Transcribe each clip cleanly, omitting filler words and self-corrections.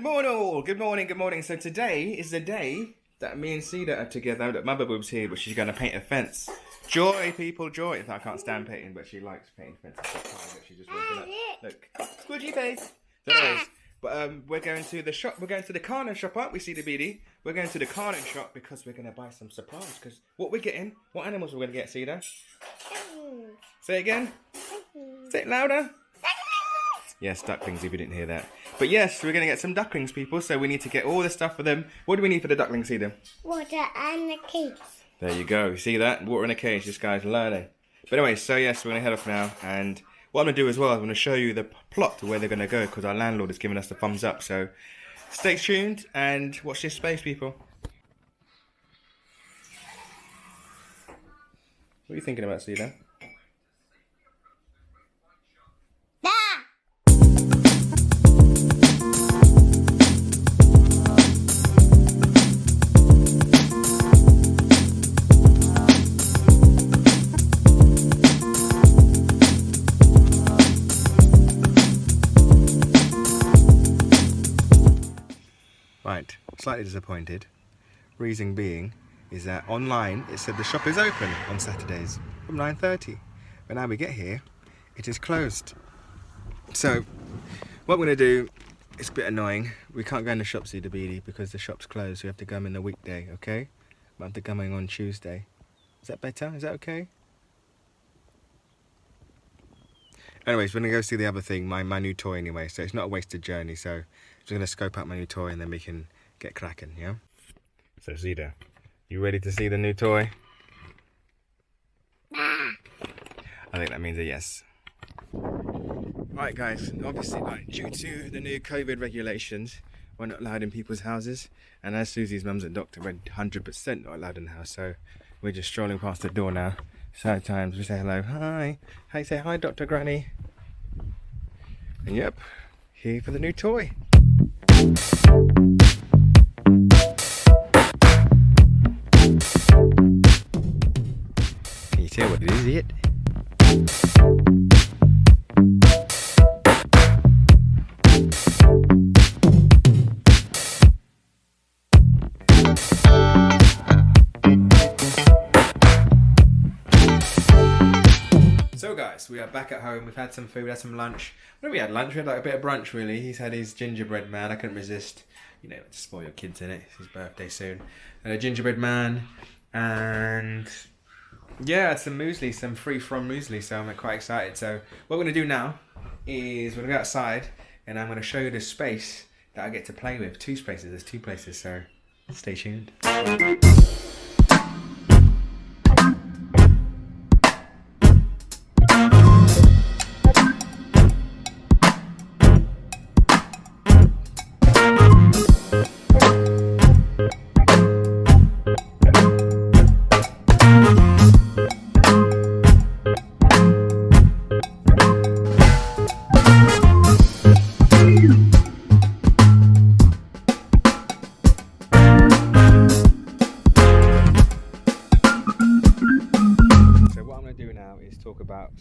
Good morning all, good morning. So today is the day that me and Cedar are together, that Mother Boob's here, but she's going to paint a fence. Joy, people, joy. I can't stand painting, but she likes painting fences. But she's just waking up. Look, squidgy face. So anyways, but we're going to the shop, we're going to the Carno shop, aren't we, Cedar Beady? We're going to the Carno shop because we're going to buy some supplies, because what we're getting, what animals we're going to get, Cedar? Say it again. Say it louder. Yes, ducklings, if you didn't hear that. But yes, we're going to get some ducklings, people, so we need to get all the stuff for them. What do we need for the ducklings, Cedar? Water and a cage. There you go. You see that? Water in a cage. This guy's learning. But anyway, so yes, we're going to head off now. And what I'm going to do as well, I'm going to show you the plot to where they're going to go, because our landlord has given us the thumbs up. So stay tuned and watch this space, people. What are you thinking about, Cedar? Right, slightly disappointed. Reason being is that online it said the shop is open on Saturdays from 9:30. But now we get here, it is closed. So what we're going to do, it's a bit annoying. We can't go in the shop, Cedar Beady, because the shop's closed. We have to come in the weekday, okay? We have to come in on Tuesday. Is that better? Is that okay? Anyways, we're going to go see the other thing, my new toy anyway, so it's not a wasted journey. So just going to scope out my new toy and then we can get cracking, yeah? So Cedar, you ready to see the new toy? I think that means a yes. Right guys, obviously due to the new COVID regulations, we're not allowed in people's houses. And as Susie's mum's a doctor, we're 100% not allowed in the house. So we're just strolling past the door now. Sometimes we say hello, hi. Hey, say hi, Dr. Granny. And yep, here for the new toy. Can you tell what it is yet? So guys, we are back at home. We've had some food, had some lunch. When we had lunch, we had like a bit of brunch really. He's had his gingerbread man. I couldn't resist. You know, to spoil your kids in it. It's his birthday soon. A gingerbread man. And yeah, some muesli, some free from muesli. So I'm quite excited. So what we're going to do now is we're going to go outside and I'm going to show you the space that I get to play with. Two spaces. There's two places. So stay tuned.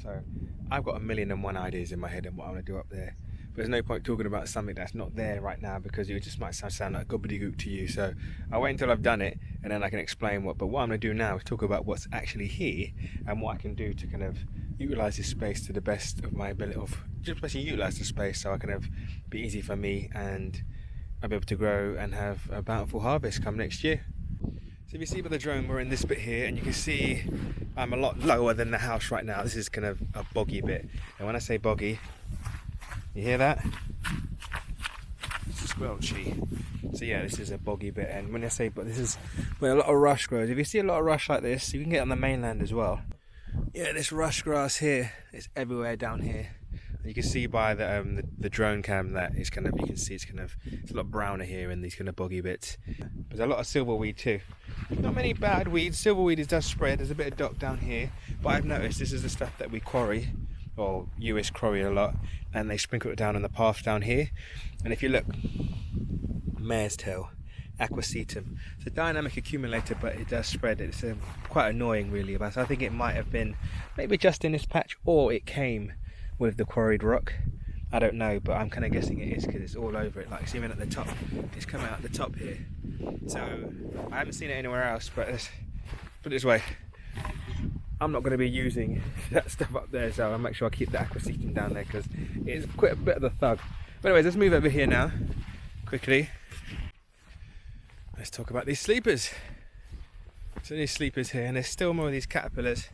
So I've got 1,000,001 ideas in my head on what I'm going to do up there. But there's no point talking about something that's not there right now because it just might sound like gobbledygook to you. So I'll wait until I've done it and then I can explain what. But what I'm going to do now is talk about what's actually here and what I can do to kind of utilise this space to the best of my ability, of just basically utilise the space so I can be easy for me and I'll be able to grow and have a bountiful harvest come next year. So if you see by the drone, we're in this bit here and you can see I'm a lot lower than the house right now. This is kind of a boggy bit. And when I say boggy, you hear that? It's squelchy. So yeah, this is a boggy bit. And when I say, but this is where a lot of rush grows. If you see a lot of rush like this, you can get on the mainland as well. Yeah, this rush grass here is everywhere down here. You can see by the drone cam that it's kind of, you can see it's a lot browner here in these kind of boggy bits. There's a lot of silverweed too. Not many bad weeds. Silverweed does spread. There's a bit of dock down here, but I've noticed this is the stuff that we quarry, or US quarry a lot, and they sprinkle it down on the path down here. And if you look, mare's tail, aquacetum. It's a dynamic accumulator, but it does spread. It's quite annoying really. But I think it might have been maybe just in this patch, or it came with the quarried rock. I don't know, but I'm kind of guessing it is because it's all over it. Like, see, even at the top, it's coming out the top here. So I haven't seen it anywhere else, but let's put it this way. I'm not going to be using that stuff up there, so I'll make sure I keep the aquasystem down there because it's quite a bit of the thug. But anyways, let's move over here now, quickly. Let's talk about these sleepers. So these sleepers here, and there's still more of these caterpillars.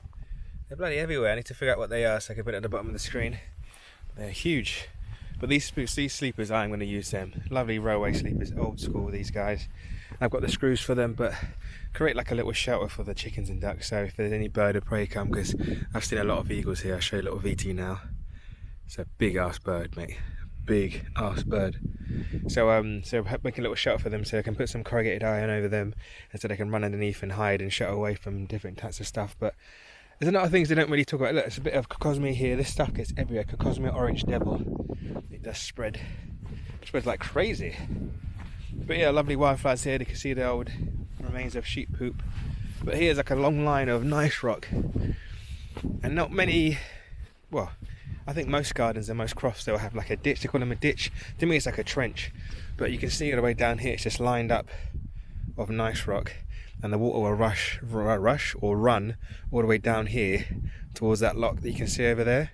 They're bloody everywhere. I need to figure out what they are so I can put it at the bottom of the screen. They're huge. But these sleepers, I'm going to use them. Lovely railway sleepers, old school, these guys. I've got the screws for them, but create like a little shelter for the chickens and ducks. So if there's any bird of prey come, because I've seen a lot of eagles here. I'll show you a little VT now. It's a big ass bird, mate. Big ass bird. So make a little shelter for them so I can put some corrugated iron over them, and so they can run underneath and hide and shelter away from different types of stuff. But there's a lot of things they don't really talk about. Look, it's a bit of Cocosmia here. This stuff gets everywhere. Cocosmia orange devil. It does spread. It spreads like crazy. But yeah, lovely wildflowers here. You can see the old remains of sheep poop. But here's like a long line of nice rock. And not many, well, I think most gardens and most crofts, they'll have like a ditch. They call them a ditch. To me, it's like a trench. But you can see all the way down here, it's just lined up of nice rock. And the water will rush or run all the way down here towards that lock that you can see over there.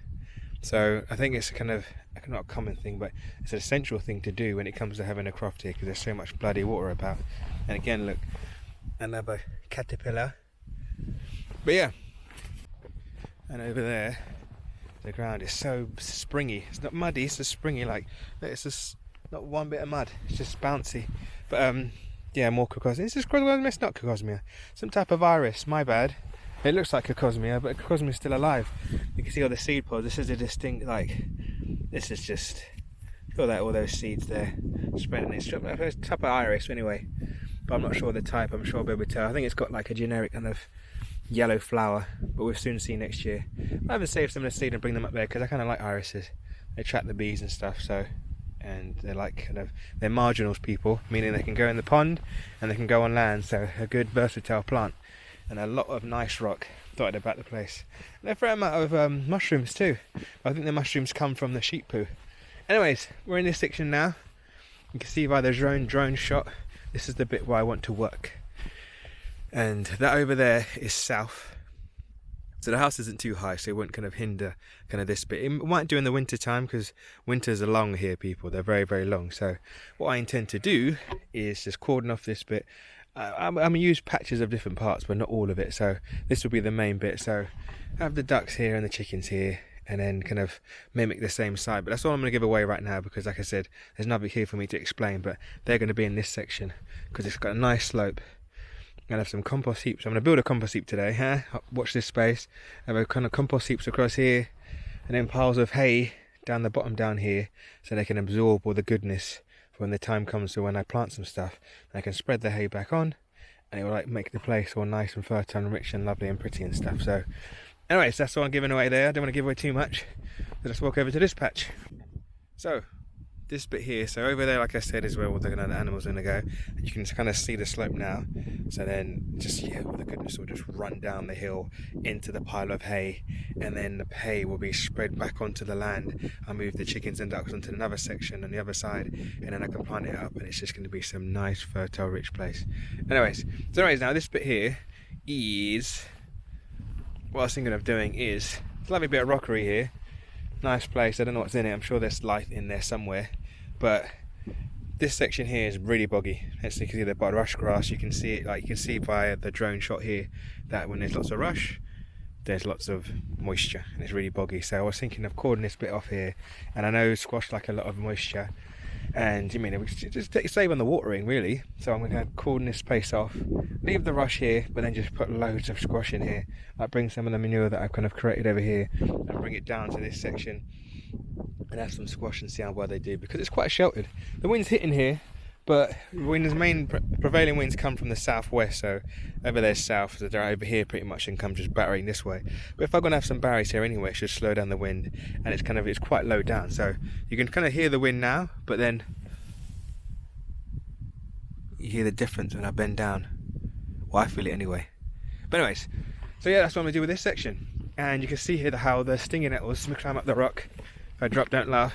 So I think it's kind of not a common thing, but it's an essential thing to do when it comes to having a croft here, because there's so much bloody water about. And again, look, another caterpillar. But yeah, and over there, the ground is so springy. It's not muddy, it's just springy. Like, it's just not one bit of mud. It's just bouncy. But yeah, more Cocosmia. It's just Cocosmia. It's not Cocosmia. Some type of iris. My bad. It looks like Cocosmia, but Cocosmia is still alive. You can see all the seed pods. This is a distinct, like, this is just, look at that, all those seeds there spreading. It's a type of iris anyway, but I'm not sure the type. I'm sure I'll be able to tell. I think it's got like a generic kind of yellow flower, but we'll soon see next year. I haven't saved some of the seed and bring them up there because I kind of like irises. They attract the bees and stuff, so, and they're like kind of, they're marginals people, meaning they can go in the pond and they can go on land, so a good versatile plant. And a lot of nice rock dotted about the place. And a fair amount of mushrooms too. I think the mushrooms come from the sheep poo. Anyways, we're in this section now. You can see by the drone shot, this is the bit where I want to work. And that over there is south. So the house isn't too high, so it won't kind of hinder kind of this bit. It might do in the winter time, because winters are long here, people. They're very, very long. So what I intend to do is just cordon off this bit. I'm going to use patches of different parts, but not all of it. So this will be the main bit. So I have the ducks here and the chickens here, and then kind of mimic the same side. But that's all I'm going to give away right now, because like I said, there's nothing here for me to explain, but they're going to be in this section because it's got a nice slope. I'm going to have some compost heaps. I'm going to build a compost heap today. Watch this space. I have a kind of compost heaps across here, and then piles of hay down the bottom down here, so they can absorb all the goodness when the time comes to when I plant some stuff. I can spread the hay back on, and it will like make the place all nice and fertile and rich and lovely and pretty and stuff. So anyways, that's all I'm giving away there. I don't want to give away too much, so let's walk over to this patch. So this bit here, so over there, like I said, is where all the animals are going to go, and you can kind of see the slope now. So then just, yeah, all the goodness will just run down the hill into the pile of hay, and then the hay will be spread back onto the land. I'll move the chickens and ducks onto another section on the other side, and then I can plant it up, and it's just going to be some nice fertile rich place. Anyways, now this bit here is, what I was thinking of doing is, it's a lovely bit of rockery here. Nice place. I don't know what's in it. I'm sure there's life in there somewhere. But this section here is really boggy. As you can see the rush grass, you can see it, like you can see by the drone shot here, that when there's lots of rush, there's lots of moisture and it's really boggy. So I was thinking of cordoning this bit off here, and I know squash like a lot of moisture, and you mean it just save on the watering really. So I'm going to cordon this space off, leave the rush here, but then just put loads of squash in here. Like bring some of the manure that I've kind of created over here and bring it down to this section, and have some squash and see how well they do, because it's quite sheltered. The wind's hitting here, but the main prevailing winds come from the southwest, so over there's south, so they're over here pretty much and come just battering this way. But if I'm going to have some barriers here anyway, it should slow down the wind, and it's quite low down, so you can kind of hear the wind now, but then you hear the difference when I bend down. Well, I feel it anyway. But anyways, so yeah, that's what I'm going to do with this section. And you can see here how the stinging nettles climb up the rock. If I drop, don't laugh.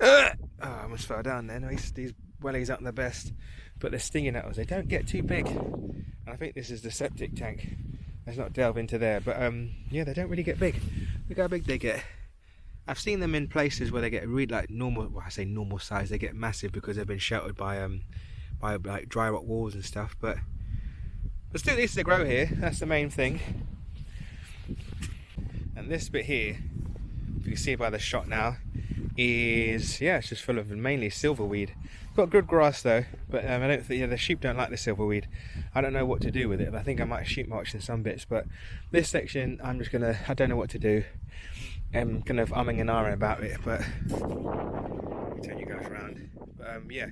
Oh, I almost fell down then. These wellies aren't the best, but they're stinging nettles. They don't get too big. And I think this is the septic tank. Let's not delve into there, but yeah, they don't really get big. Look how big they get. I've seen them in places where they get really like normal. Well, I say normal size. They get massive because they've been sheltered by like dry rock walls and stuff. But still, at least they grow here. That's the main thing. And this bit here, if you can see by the shot now, is it's just full of mainly silverweed. Got good grass though, but I don't think the sheep don't like the silverweed. I don't know what to do with it. I think I might sheep mulch in some bits, but this section I don't know what to do. I'm kind of umming and ahhing about it, but let me turn you guys around. But yeah,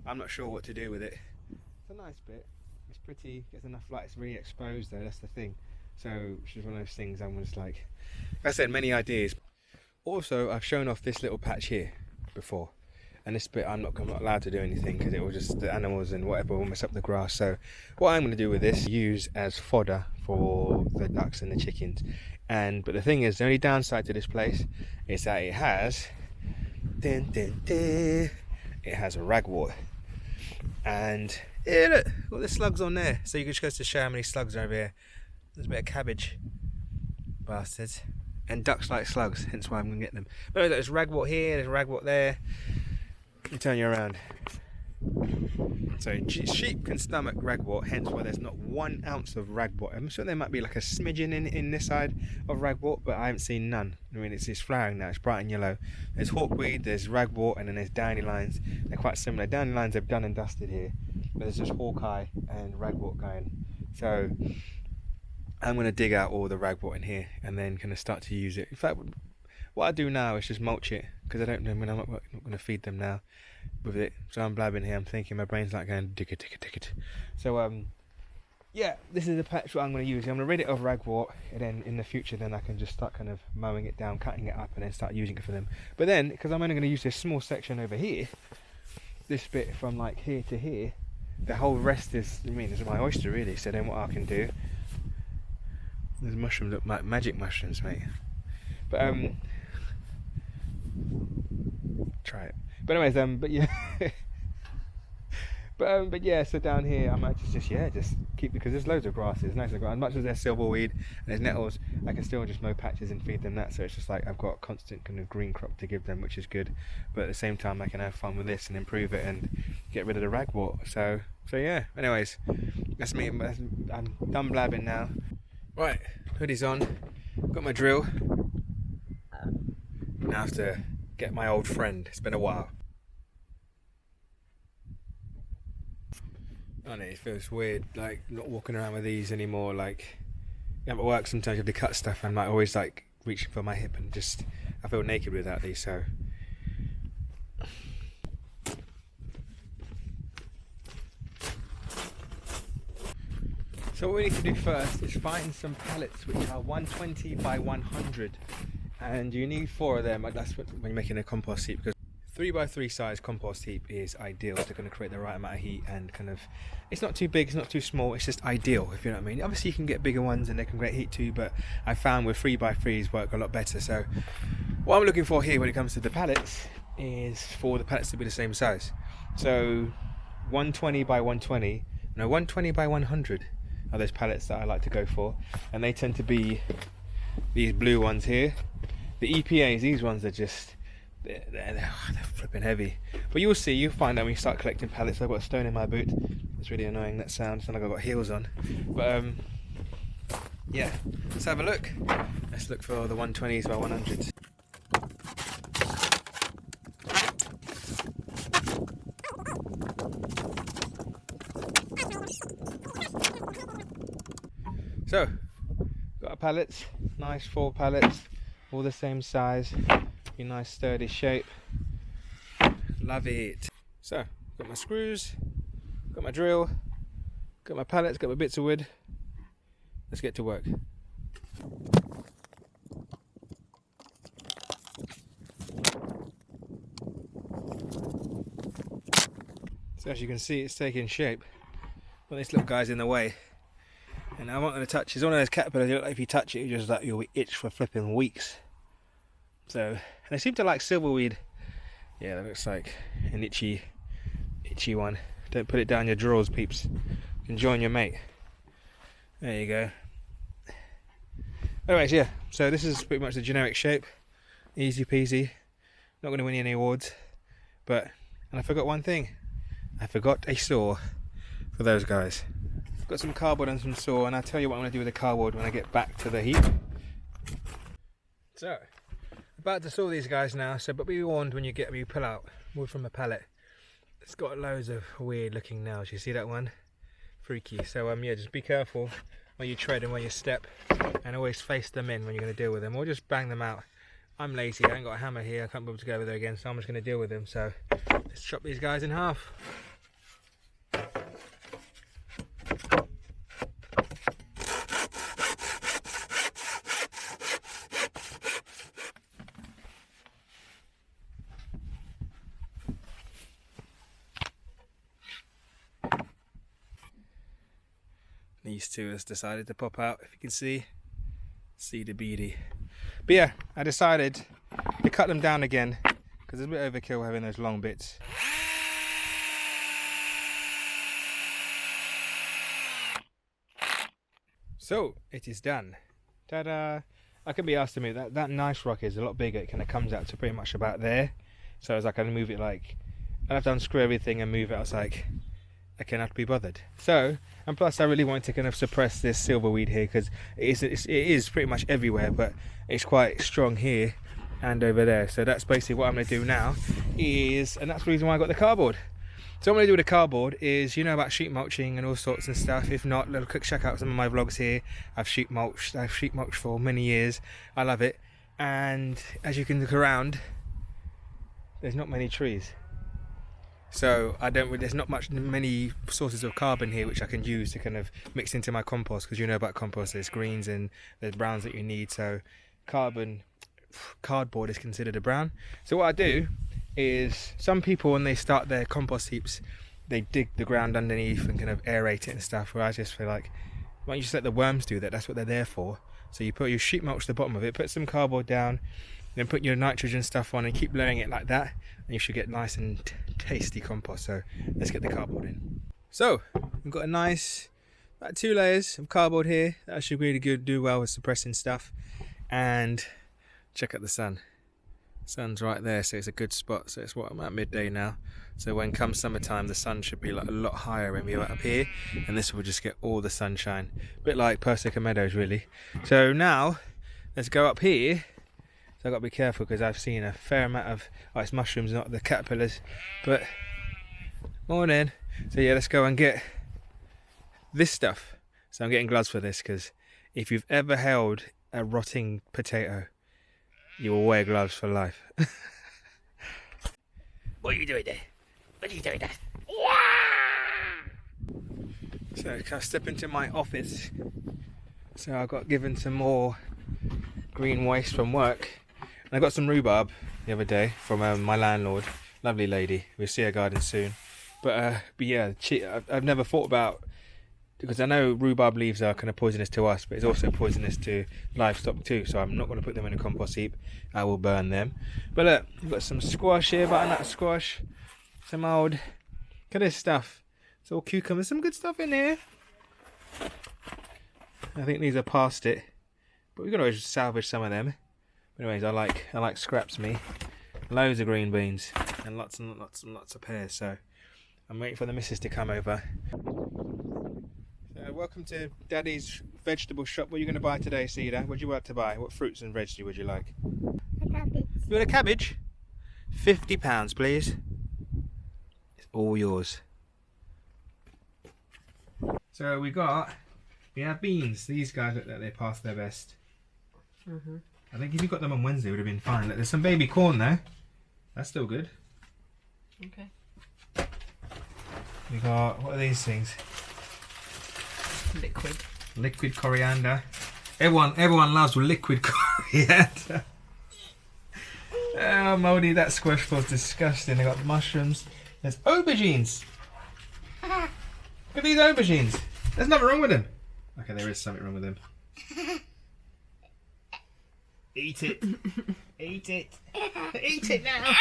I'm not sure what to do with it. It's a nice bit. It's pretty. Gets enough light. It's really exposed though. That's the thing. So it's just one of those things. I'm just like I said, many ideas. Also, I've shown off this little patch here before, and this bit I'm not allowed to do anything because it will just the animals and whatever will mess up the grass. So what I'm going to do with this, use as fodder for the ducks and the chickens. But the thing is, the only downside to this place is that it has a ragwort, and look, got the slugs on there. So you can just go to show how many slugs are over here. There's a bit of cabbage, bastards. And ducks like slugs, hence why I'm going to get them. But there's ragwort here, there's ragwort there. Let me turn you around. So sheep can stomach ragwort, hence why there's not 1 ounce of ragwort. I'm sure there might be like a smidgen in this side of ragwort, but I haven't seen none. I mean, it's flowering now, it's bright and yellow. There's hawkweed, there's ragwort, and then there's dandelions. They're quite similar. Dandelions are done and dusted here, but there's just hawkeye and ragwort going. So I'm going to dig out all the ragwort in here and then kind of start to use it. In fact, what I do now is just mulch it, because I don't know when I'm not going to feed them now with it. So I'm blabbing here, I'm thinking, my brain's like going dig it. So yeah, this is the patch what I'm going to use. I'm going to rid it of ragwort, and then in the future then I can just start kind of mowing it down, cutting it up, and then start using it for them. But then, because I'm only going to use this small section over here, this bit from like here to here, the whole rest is my oyster really. So then what I can do, these mushrooms look like magic mushrooms, mate. But try it. But anyways, but yeah, but yeah. So down here, I might just keep, because there's loads of grasses. Nice as much as there's silverweed and there's nettles, I can still just mow patches and feed them that. So it's just like I've got a constant kind of green crop to give them, which is good. But at the same time, I can have fun with this and improve it and get rid of the ragwort. So yeah. Anyways, that's me. I'm done blabbing now. Right, hoodie's on, got my drill. Now I have to get my old friend, it's been a while. I know, it feels weird, like not walking around with these anymore. Like at work sometimes you have to cut stuff, and I'm like always like reaching for my hip, and just I feel naked without these. So what we need to do first is find some pallets which are 120 by 100, and you need 4 of them. That's when you're making a compost heap, because 3x3 size compost heap is ideal to kind of create the right amount of heat, and kind of it's not too big, it's not too small, it's just ideal, if you know what I mean. Obviously you can get bigger ones and they can create heat too, but I found with 3x3s work a lot better. So what I'm looking for here when it comes to the pallets is for the pallets to be the same size. So 120 by 120, no 120 by 100 are those pallets that I like to go for, and they tend to be these blue ones here. The EPAs, these ones are just they're flipping heavy, but you'll find out when you start collecting pallets. I've got a stone in my boot, it's really annoying, that sound. It's not like I've got heels on, but yeah, let's have a look. Let's look for the 120s by 100s. So, got our pallets, nice 4 pallets, all the same size, a nice sturdy shape. Love it. So, got my screws, got my drill, got my pallets, got my bits of wood. Let's get to work. So as you can see, it's taking shape, but this little guy's in the way. And I want to touch, it's one of those caterpillars, like if you touch it, just like you'll itch for flipping weeks. So, and they seem to like silverweed Yeah, that looks like an itchy one. Don't put it down your drawers, peeps. You can join your mate. There you go. Anyways, yeah, so this is pretty much the generic shape. Easy peasy. Not going to win any awards. And I forgot one thing. I forgot a saw for those guys. Got some cardboard and some saw, and I'll tell you what I'm going to do with the cardboard when I get back to the heap. So, about to saw these guys now, but be warned when you pull out wood from a pallet. It's got loads of weird looking nails. You see that one? Freaky. So yeah, just be careful where you tread and where you step, and always face them in when you're going to deal with them, or just bang them out. I'm lazy, I ain't got a hammer here, I can't be able to go over there again, so I'm just going to deal with them. So let's chop these guys in half. These two has decided to pop out, if you can see the beady. But yeah, I decided to cut them down again because it's a bit overkill having those long bits. So it is done. Ta-da! I can be asked to move that nice rock is a lot bigger. It kind of comes out to pretty much about there. So it's like I can move it like I have to unscrew everything and move it. I was like, I cannot be bothered. So, and plus I really want to kind of suppress this silverweed here because it is pretty much everywhere, but it's quite strong here and over there. So that's basically what I'm going to do now and that's the reason why I got the cardboard. So what I'm going to do with the cardboard is, you know about sheep mulching and all sorts and stuff. If not, check out some of my vlogs here. I've sheep mulched for many years. I love it. And as you can look around, there's not many trees. So there's not many sources of carbon here which I can use to kind of mix into my compost, because you know about compost, there's greens and there's browns that you need. So cardboard is considered a brown. So what I do is, some people when they start their compost heaps, they dig the ground underneath and kind of aerate it and stuff, where I just feel like, why don't you just let the worms do that? That's what they're there for. So you put your sheep mulch at the bottom of it, put some cardboard down, then put your nitrogen stuff on and keep layering it like that, and you should get nice and tasty compost. So let's get the cardboard in. So we've got a nice about 2 layers of cardboard here. That should really do well with suppressing stuff. And check out the sun. Sun's right there, so it's a good spot. So it's I'm at midday now. So when comes summertime, the sun should be like a lot higher when we're up here, and this will just get all the sunshine. A bit like Persica Meadows, really. So now let's go up here. So I've got to be careful because I've seen a fair amount of it's mushrooms, not the caterpillars. But morning. So yeah, let's go and get this stuff. So I'm getting gloves for this because if you've ever held a rotting potato, you will wear gloves for life. What are you doing there? What are you doing there? Yeah! So can I step into my office? So I got given some more green waste from work. And I got some rhubarb the other day from my landlord. Lovely lady. We'll see her garden soon. But yeah, I've never thought about, because I know rhubarb leaves are kind of poisonous to us, but it's also poisonous to livestock too. So I'm not going to put them in a compost heap. I will burn them. But look, we've got some squash here, butternut squash. Some old, look at this stuff. It's all cucumbers. Some good stuff in here. I think these are past it, but we're going to salvage some of them. Anyways, I like scraps, me. Loads of green beans and lots and lots and lots of pears. So I'm waiting for the missus to come over. So welcome to Daddy's vegetable shop. What are you going to buy today, Cedar? What do you want to buy? What fruits and veggies would you like? A cabbage. You want a cabbage? £50, please. It's all yours. So we have beans. These guys look like they passed their best. Mm-hmm. I think if you got them on Wednesday, it would have been fine. Look, there's some baby corn there. That's still good. Okay. We got, what are these things? Liquid coriander. Everyone loves liquid coriander. Oh, Moldy, that squash was disgusting. They got mushrooms. There's aubergines. Look at these aubergines. There's nothing wrong with them. Okay, there is something wrong with them. Eat it. Eat it. Eat it now.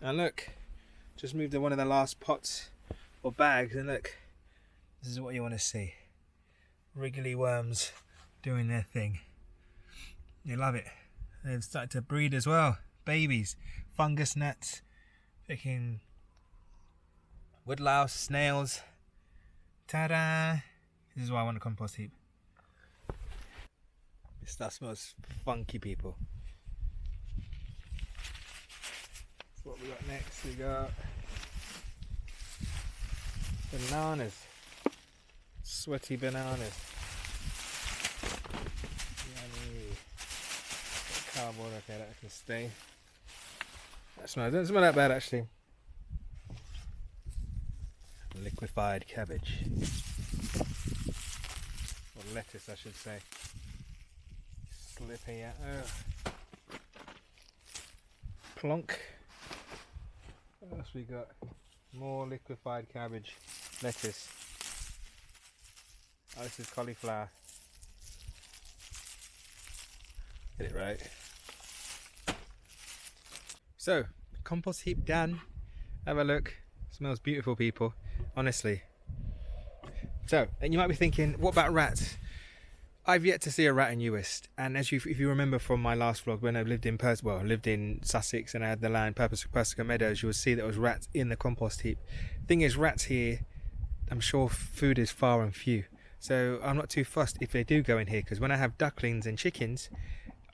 And look, just moved to one of the last pots or bags, and look, this is what you want to see. Wriggly worms doing their thing. You love it. They've started to breed as well. Babies, fungus gnats, freaking woodlouse, snails. Ta-da! This is why I want a compost heap. This stuff smells funky, people. So what we got next? We got bananas. Sweaty bananas. Yummy. Cardboard, okay, that can stay. That smells, doesn't smell that bad actually. Liquefied cabbage. Or lettuce, I should say. Slipping out. Oh. Plonk. What else we got? More liquefied cabbage. Lettuce. Oh, this is cauliflower. Get it right. So, compost heap done. Have a look. Smells beautiful, people. Honestly. So, and you might be thinking, what about rats? I've yet to see a rat in Uist, and if you remember from my last vlog when I lived in Sussex and I had the land Persica Meadows, you will see that there was rats in the compost heap. Thing is, rats here, I'm sure food is far and few, so I'm not too fussed if they do go in here, because when I have ducklings and chickens,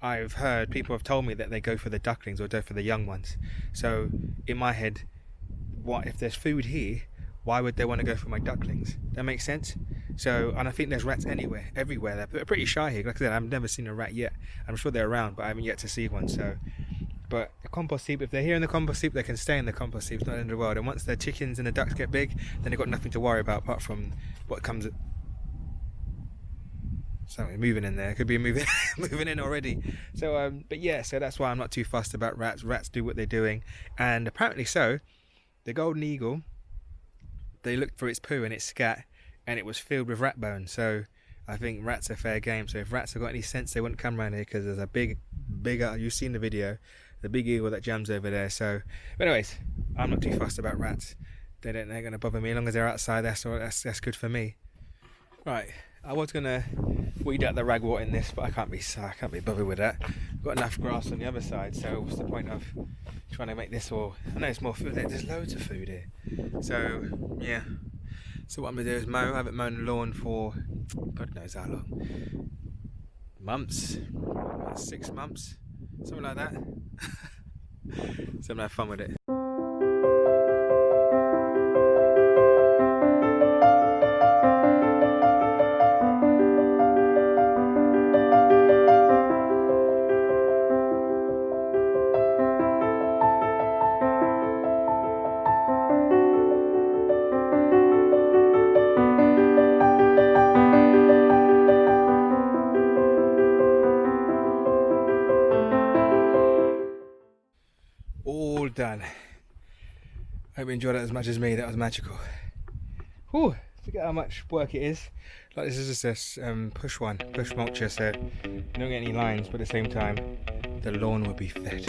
I've heard people have told me that they go for the ducklings or go for the young ones. So in my head, what if there's food here? Why would they want to go for my ducklings? That makes sense. So, and I think there's rats everywhere. They're pretty shy here. Like I said, I've never seen a rat yet. I'm sure they're around, but I haven't yet to see one. So, but a compost heap, if they're here in the compost heap, they can stay in the compost heap. It's not the end of the world. And once their chickens and the ducks get big, then they've got nothing to worry about apart from what comes. Something moving in there. Could be moving in already. So, but yeah. So that's why I'm not too fussed about rats. Rats do what they're doing, and apparently so, the golden eagle. They looked for its poo and its scat, and it was filled with rat bones. So I think rats are fair game. So if rats have got any sense, they wouldn't come around here, because there's a bigger. You've seen the video, the big eagle that jams over there. So, but anyways, I'm not too fussed about rats. They're going to bother me as long as they're outside. That's good for me. Right, I was gonna weed out the ragwort in this, but I can't be bothered with that. I've got enough grass on the other side. So what's the point of trying to make this all? I know it's more food. There's loads of food here. So yeah. So what I'm gonna do is mow. I haven't mown the lawn for God knows how long. Months, about 6 months, something like that. So I'm gonna have fun with it. All done. Hope you enjoyed it as much as me. That was magical. Whew, forget how much work it is. Like, this is just a push mulcher, so you don't get any lines, but at the same time the lawn will be fed.